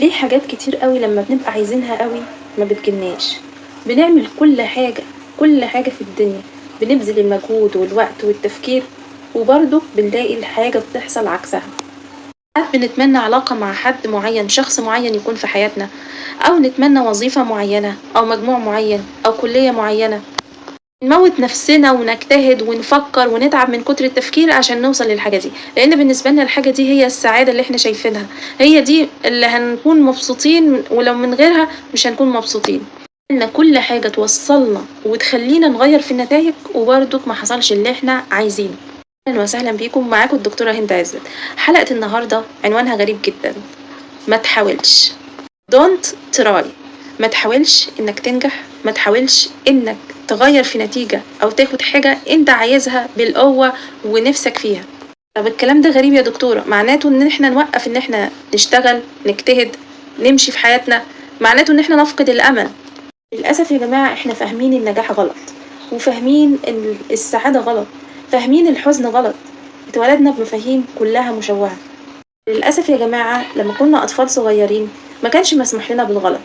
ليه حاجات كتير قوي لما بنبقى عايزينها قوي ما بتجيلناش؟ بنعمل كل حاجة في الدنيا، بنبذل المجهود والوقت والتفكير، وبرضه بنلاقي الحاجة بتحصل عكسها. ساعات بنتمنى علاقة مع حد معين، شخص معين يكون في حياتنا، أو نتمنى وظيفة معينة أو مجموع معين أو كلية معينة. نموت نفسنا ونجتهد ونفكر ونتعب من كتر التفكير عشان نوصل للحاجة دي، لأن بالنسبة لنا الحاجة دي هي السعادة اللي احنا شايفينها، هي دي اللي هنكون مبسوطين، ولو من غيرها مش هنكون مبسوطين. عملنا كل حاجة توصلنا وتخلينا نغير في النتائج وبرضك ما حصلش اللي احنا عايزينه. أهلا وسهلا بيكم، معاكم الدكتورة هند عزت. حلقة النهاردة عنوانها غريب جدا: ما تحاولش. Don't try. ما تحاولش انك تنجح، ما تحاولش انك تغير في نتيجة او تاخد حاجة انت عايزها بالقوة ونفسك فيها. طب الكلام ده غريب يا دكتورة، معناته ان احنا نوقف ان احنا نشتغل نجتهد نمشي في حياتنا، معناته ان احنا نفقد الامل. للأسف يا جماعة احنا فاهمين النجاح غلط، وفاهمين السعادة غلط، فاهمين الحزن غلط، اتولدنا بمفاهيم كلها مشوهة. للأسف يا جماعة لما كنا أطفال صغيرين ما كانش مسموح لنا بالغلط،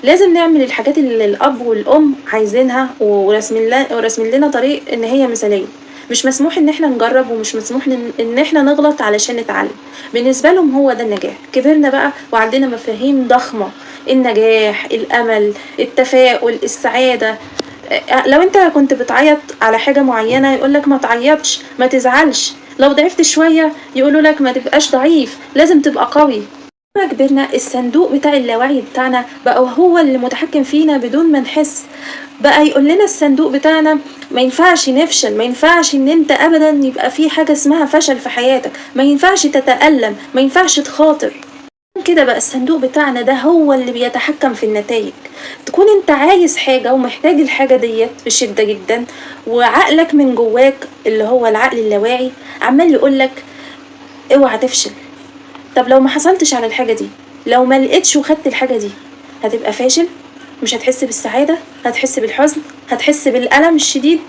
لازم نعمل الحاجات اللي الأب والأم عايزينها ورسمين لنا طريق إن هي مثالية. مش مسموح إن احنا نجرب، ومش مسموح إن احنا نغلط علشان نتعلم. بالنسبة لهم هو ده النجاح. كبرنا بقى وعندنا مفاهيم ضخمة: النجاح، الأمل، التفاؤل، السعادة. لو انت كنت بتعيط على حاجة معينة يقولك ما تعيطش، ما تزعلش. لو ضعفت شوية يقولوا لك ما تبقاش ضعيف، لازم تبقى قوي. لما كبرنا الصندوق بتاع اللاوعي بتاعنا بقى هو اللي متحكم فينا بدون ما نحس. بقى يقول لنا الصندوق بتاعنا ما ينفعش نفشل، ما ينفعش ان انت ابدا يبقى في حاجة اسمها فشل في حياتك، ما ينفعش تتألم، ما ينفعش تخاطر. كده بقى الصندوق بتاعنا ده هو اللي بيتحكم في النتائج. تكون انت عايز حاجة ومحتاج الحاجة ديت بشدة جدا، وعقلك من جواك اللي هو العقل اللاواعي عمال يقولك اوعى تفشل. طب لو ما حصلتش على الحاجة دي، لو ما لقيتش وخدت الحاجة دي، هتبقى فاشل، مش هتحس بالسعادة، هتحس بالحزن، هتحس بالألم الشديد.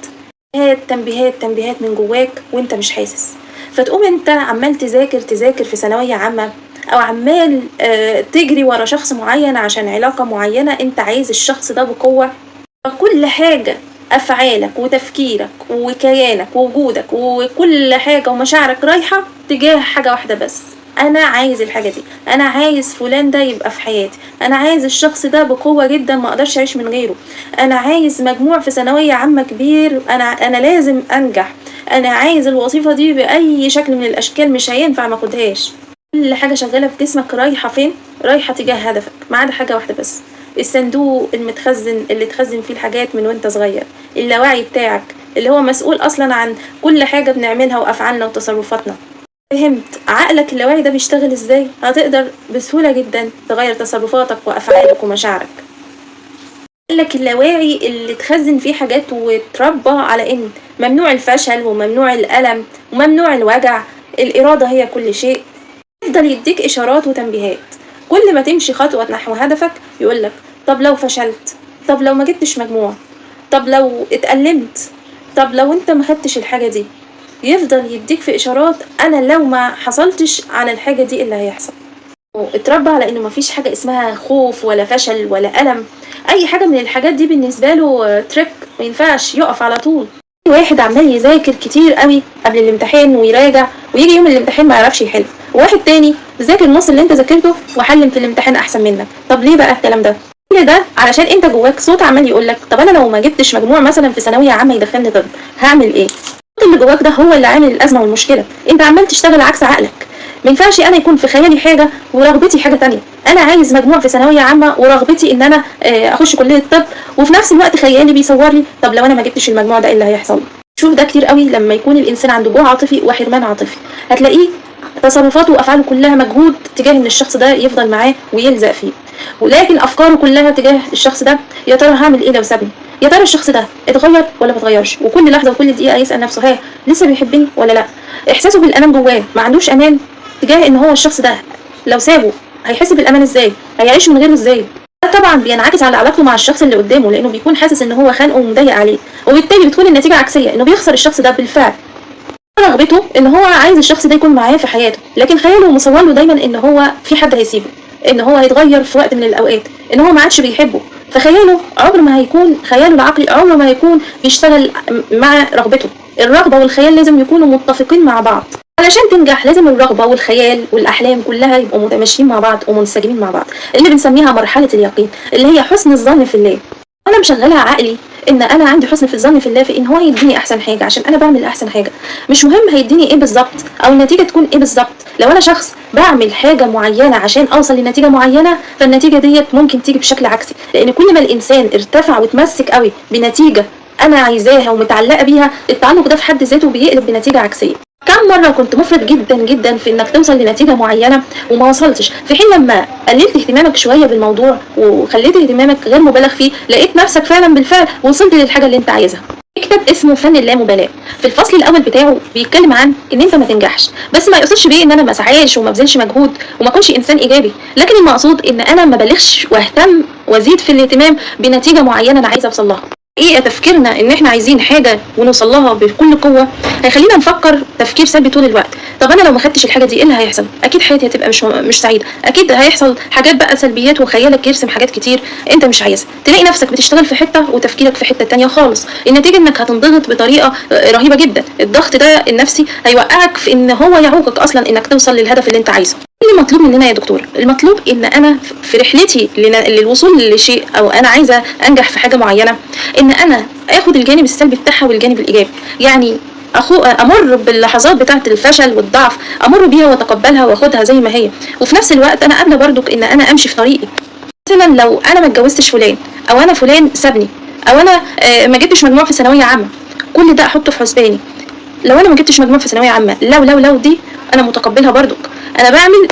تنبيهات من جواك وانت مش حاسس. فتقوم انت عمال تذاكر في ثانوية عامة، او عمال تجري ورا شخص معين عشان علاقة معينة انت عايز الشخص ده بقوة. كل حاجة، افعالك وتفكيرك وكيانك ووجودك وكل حاجة ومشاعرك رايحة تجاه حاجة واحدة بس: انا عايز الحاجة دي، انا عايز فلان ده يبقى في حياتي، انا عايز الشخص ده بقوة جدا ما اقدرش اعيش من غيره، انا عايز مجموع في ثانوية عامة كبير، انا لازم انجح، انا عايز الوظيفة دي باي شكل من الاشكال، مش هينفع ما اخدهاش. كل حاجة شغالة في جسمك رايحة فين؟ رايحة تجاه هدفك، ما عدا حاجة واحدة بس: الصندوق المتخزن اللي تخزن فيه الحاجات من وانت صغير، اللاواعي بتاعك اللي هو مسؤول اصلا عن كل حاجة بنعملها وافعالنا وتصرفاتنا. فهمت عقلك اللاواعي ده بيشتغل ازاي؟ هتقدر بسهولة جدا تغير تصرفاتك وافعالك ومشاعرك. عقلك اللاواعي اللي تخزن فيه حاجات وتربى على ان ممنوع الفشل وممنوع الألم وممنوع الوجع، الإرادة هي كل شيء. يفضل يديك إشارات وتنبيهات. كل ما تمشي خطوة نحو هدفك يقولك: طب لو فشلت، طب لو ما جبتش مجموع، طب لو اتألمت، طب لو انت ما خدتش الحاجة دي. يفضل يديك في إشارات: أنا لو ما حصلتش على الحاجة دي اللي هيحصل. اتربى على إنه مفيش حاجة اسمها خوف ولا فشل ولا ألم. أي حاجة من الحاجات دي بالنسبة له تريك، ما ينفعش، يقف على طول. واحد عمال يذاكر كتير قوي قبل الامتحان ويراجع، ويجي يوم الامتحان ما يعرفش يحل. وواحد تاني ذاكر النص اللي انت ذاكرته وحلم في الامتحان احسن منك. طب ليه بقى الكلام ده؟ كل ده علشان انت جواك صوت عمال يقولك: طب انا لو ما جبتش مجموع مثلا في ثانويه عامه يدخلني طب، هعمل ايه؟ الصوت اللي جواك ده هو اللي عامل الازمه والمشكله. انت عمال تشتغل عكس عقلك. ما ينفعش انا يكون في خيالي حاجه ورغبتي حاجه تانية. انا عايز مجموع في ثانويه عامه ورغبتي ان انا اخش كليه الطب، وفي نفس الوقت خيالي بيصور لي طب لو انا ما جبتش المجموع ده ايه اللي هيحصل. شوف ده كتير قوي لما يكون الانسان عنده جوع عاطفي وحرمان عاطفي، هتلاقيه تصرفاته وافعاله كلها مجهود تجاه ان الشخص ده يفضل معاه ويلزق فيه، ولكن افكاره كلها تجاه الشخص ده: يا ترى هعمل ايه لو سابني؟ يا ترى الشخص ده اتغير ولا ما اتغيرش؟ وكل لحظه وكل دقيقه يسال نفسه: ها لسه بيحبني ولا لا؟ احساسه بالامان جواه، ما عندوش امان تجاه ان هو الشخص ده لو سابه هيحس بالامان ازاي؟ هيعيش من غيره ازاي؟ طبعا بينعكس على علاقته مع الشخص اللي قدامه، لانه بيكون حاسس ان هو خانقه ومضايق عليه، وبالتالي بتكون النتيجه عكسيه، انه بيخسر الشخص ده بالفعل. رغبته ان هو عايز الشخص ده يكون معاه في حياته، لكن خياله مصور له دايما ان هو في حد هيسيبه، ان هو هيتغير في وقت من الاوقات، ان هو ما عادش بيحبه، فخياله عمره ما هيكون، خياله العقلي عمره ما هيكون بيشتغل مع رغبته. الرغبة والخيال لازم يكونوا متفقين مع بعض. علشان تنجح لازم الرغبة والخيال والأحلام كلها يبقوا متماشيين مع بعض ومنسجمين مع بعض، اللي بنسميها مرحلة اليقين، اللي هي حسن الظن في الله. أنا مشغلها عقلي إن أنا عندي حسن في الظن في الله، في إن هو يديني أحسن حاجة عشان أنا بعمل أحسن حاجة. مش مهم هيديني إيه بالظبط أو النتيجة تكون إيه بالظبط. لو أنا شخص بعمل حاجة معينة عشان أوصل لنتيجة معينة، فالنتيجة ديت ممكن تيجي بشكل عكسي، لأن كل ما الإنسان ارتفع وتمسك قوي بنتيجة أنا عايزاها ومتعلقة بيها، التعلق ده في حد ذاته بيقلب بنتيجة عكسية. كم مرة كنت مفرط جدا جدا في انك توصل لنتيجة معينة وما وصلتش، في حين لما قللت اهتمامك شوية بالموضوع وخليت اهتمامك غير مبالغ فيه، لقيت نفسك فعلا بالفعل وصلت للحاجة اللي انت عايزها. كتاب اسمه فن اللامبالاة، في الفصل الاول بتاعه بيتكلم عن ان انت ما تنجحش، بس ما يقصدش بيه ان انا ما اسعاش وما ابذلش مجهود وما اكونش انسان ايجابي، لكن المقصود ان انا ما بالغش واهتم وازيد في الاهتمام بنتيجة معينة انا عايزة اوصل لها. ايه تفكيرنا ان احنا عايزين حاجه ونوصل لها بكل قوه هيخلينا نفكر تفكير سلبي طول الوقت. طب انا لو ما خدتش الحاجه دي ايه اللي هيحصل؟ اكيد حياتي هتبقى مش سعيده، اكيد هيحصل حاجات بقى سلبيات وخيالك يرسم حاجات كتير انت مش عايزها، تلاقي نفسك بتشتغل في حته وتفكيرك في حته تانية خالص. النتيجه انك هتنضغط بطريقه رهيبه جدا. الضغط ده النفسي هيوقعك في ان هو يعوقك اصلا انك توصل للهدف اللي انت عايزه. اللي مطلوب مننا يا دكتور، المطلوب ان انا في رحلتي للوصول لشيء او انا عايزه انجح في حاجه معينه، ان انا اخد الجانب السلبي بتاعها والجانب الايجابي. يعني امر باللحظات بتاعه الفشل والضعف، امر بيها واتقبلها واخدها زي ما هي، وفي نفس الوقت انا قابله برضك ان انا امشي في طريقي. مثلا لو انا ما اتجوزتش فلان، او انا فلان سابني، او انا ما جبتش مجموع في ثانويه عامه، كل ده احطه في حسباني. لو انا ما جبتش مجموع في ثانويه عامه، لو دي انا متقبلها برضك. انا بعمل،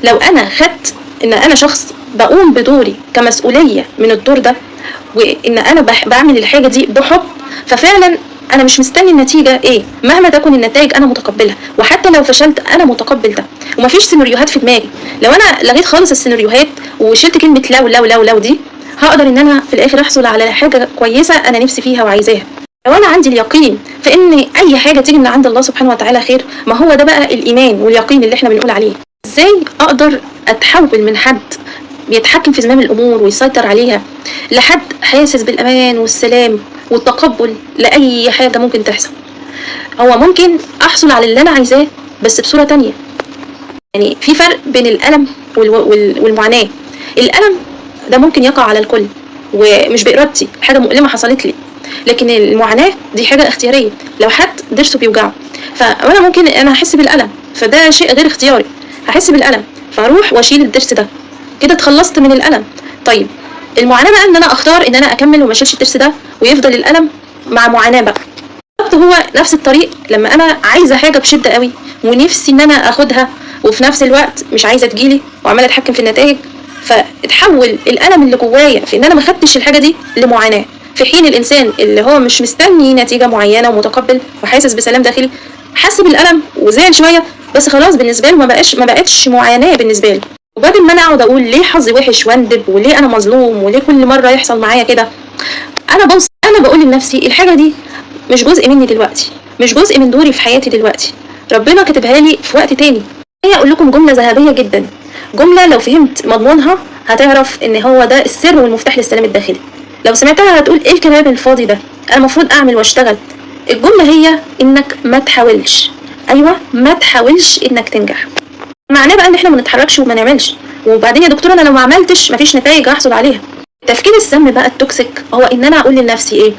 لو انا خدت ان انا شخص بقوم بدوري كمسؤوليه من الدور ده، وان انا بعمل الحاجه دي بحب، ففعلا انا مش مستني النتيجه ايه، مهما تكن النتائج انا متقبلها، وحتى لو فشلت انا متقبل ده، ومفيش سيناريوهات في دماغي. لو انا لغيت خالص السيناريوهات وشلت كلمه لو دي، هقدر ان انا في الاخر احصل على حاجه كويسه انا نفسي فيها وعايزاها. لو انا عندي اليقين في ان اي حاجه تيجي من عند الله سبحانه وتعالى خير، ما هو ده بقى الايمان واليقين اللي احنا بنقول عليه. ازاي اقدر اتحول من حد بيتحكم في زمام الامور ويسيطر عليها لحد حاسس بالامان والسلام والتقبل لاي حاجه ممكن تحصل؟ هو ممكن احصل على اللي انا عايزاه بس بصوره تانية. يعني في فرق بين الالم والمعاناه. الالم ده ممكن يقع على الكل ومش بارادتي، حاجه مؤلمه حصلت لي، لكن المعاناه دي حاجه اختياريه. لو حد ضرسه بيوجعه، فانا ممكن انا احس بالالم، فده شيء غير اختياري، هحس بالالم فاروح واشيل الضرس ده، كده اتخلصت من الالم. طيب المعاناه بقى ان انا اختار ان انا اكمل وما اشيلش الضرس ده ويفضل الالم مع معاناه بقى. هو نفس الطريق لما انا عايزه حاجه بشده قوي ونفسي ان انا اخدها، وفي نفس الوقت مش عايزه تجيلي وعماله اتحكم في النتائج، فاتحول الالم اللي جوايا في ان انا ما خدتش الحاجه دي لمعاناه. في حين الانسان اللي هو مش مستني نتيجه معينه ومتقبل وحاسس بسلام داخلي، حس بالالم وزعل شويه بس خلاص بالنسبه له ما بقتش معاناه بالنسبه له. وبعد ما انا اقعد اقول ليه حظي وحش واندب وليه انا مظلوم وليه كل مره يحصل معايا كده، انا بقول لنفسي الحاجه دي مش جزء مني دلوقتي، مش جزء من دوري في حياتي دلوقتي، ربنا كاتبها لي في وقت تاني. هي اقول لكم جمله ذهبيه جدا، جمله لو فهمت مضمونها هتعرف ان هو ده السر والمفتاح للسلام الداخلي. لو سمعتها هتقول ايه الكلام الفاضي ده، انا المفروض اعمل واشتغل. الجمله هي انك ما تحاولش، ايوه ما تحاولش انك تنجح. معناه بقى ان احنا ما نتحركش وما نعملش، وبعدين يا دكتور انا لو ما عملتش مفيش نتائج هحصل عليها. التفكير السام بقى التوكسيك هو ان انا اقول لنفسي ايه،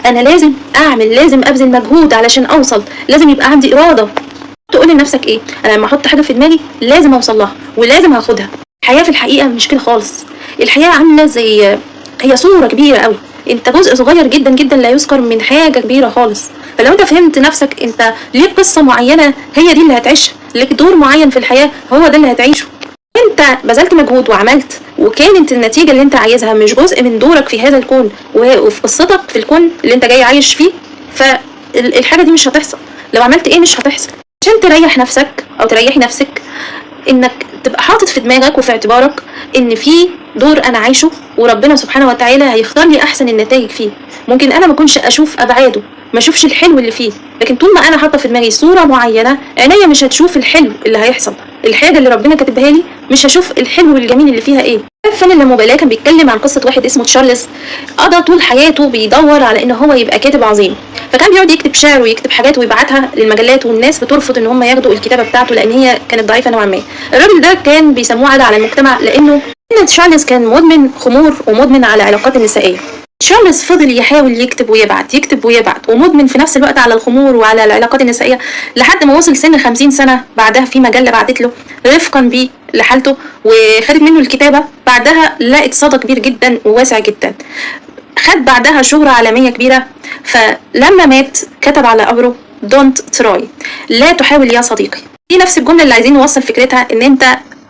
انا لازم اعمل، لازم ابذل مجهود علشان اوصل، لازم يبقى عندي اراده. تقول لنفسك ايه، انا لما احط حاجه في دماغي لازم اوصل لها ولازم هاخدها. الحياه في الحقيقه مش كده خالص. الحياه عامله زي، هي صوره كبيره قوي، انت جزء صغير جدا جدا لا يذكر من حاجه كبيره خالص. فلو انت فهمت نفسك انت ليه قصه معينه هي دي اللي هتعيشها، ليك دور معين في الحياه هو ده اللي هتعيشه. انت بذلت مجهود وعملت وكانت النتيجه اللي انت عايزها مش جزء من دورك في هذا الكون وفي قصتك في الكون اللي انت جاي عايش فيه، فالحاجه دي مش هتحصل. لو عملت ايه مش هتحصل. عشان تريح نفسك او تريحي نفسك، انك تبقى حاطط في دماغك وفي اعتبارك ان في دور انا عايشه وربنا سبحانه وتعالى هيختار لي احسن النتائج فيه، ممكن انا ما اكونش اشوف ابعاده، ما اشوفش الحلو اللي فيه، لكن طول ما انا حاطه في دماغي صوره معينه عينيا مش هتشوف الحلو اللي هيحصل، الحاجه اللي ربنا كاتبها لي مش هشوف الحلو والجميل اللي فيها ايه. فن اللامبالاه كان بيتكلم عن قصه واحد اسمه تشارلز، قضى طول حياته بيدور على ان هو يبقى كاتب عظيم، فكان بيقعد يكتب شعر ويكتب حاجات ويبعتها للمجلات، والناس بترفض ان هم ياخدوا الكتابه بتاعته لان هي كانت ضعيفه نوعا ما. الراجل ده كان بيسموه عاده على المجتمع، لانه تشارلز كان مدمن خمور ومدمن على العلاقات النسائيه. تشارلز فضل يحاول يكتب ويبعت يكتب ويبعت، ومدمن في نفس الوقت على الخمور وعلى العلاقات النسائيه، لحد ما وصل سن 50 سنه. بعدها في مجله بعتت له رفقا بيه لحالته وخدت منه الكتابه، بعدها لقت صدى كبير جدا وواسع جدا، خد بعدها شهرة عالمية كبيرة. فلما مات كتب على قبره don't try، لا تحاول يا صديقي. دي نفس الجملة اللي عايزين نوصل فكرتها، ان انت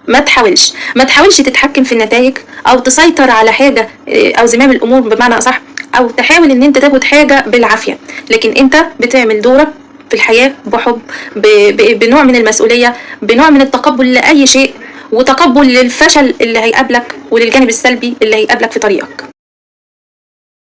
ما تحاولش تتحكم في النتائج او تسيطر على حاجة او زمام الامور بمعنى اصح، او تحاول ان انت تاخد حاجة بالعافية، لكن انت بتعمل دورك في الحياة بحب، بنوع من المسؤولية، بنوع من التقبل لأي شيء، وتقبل للفشل اللي هيقابلك وللجانب السلبي اللي هيقابلك في طريقك.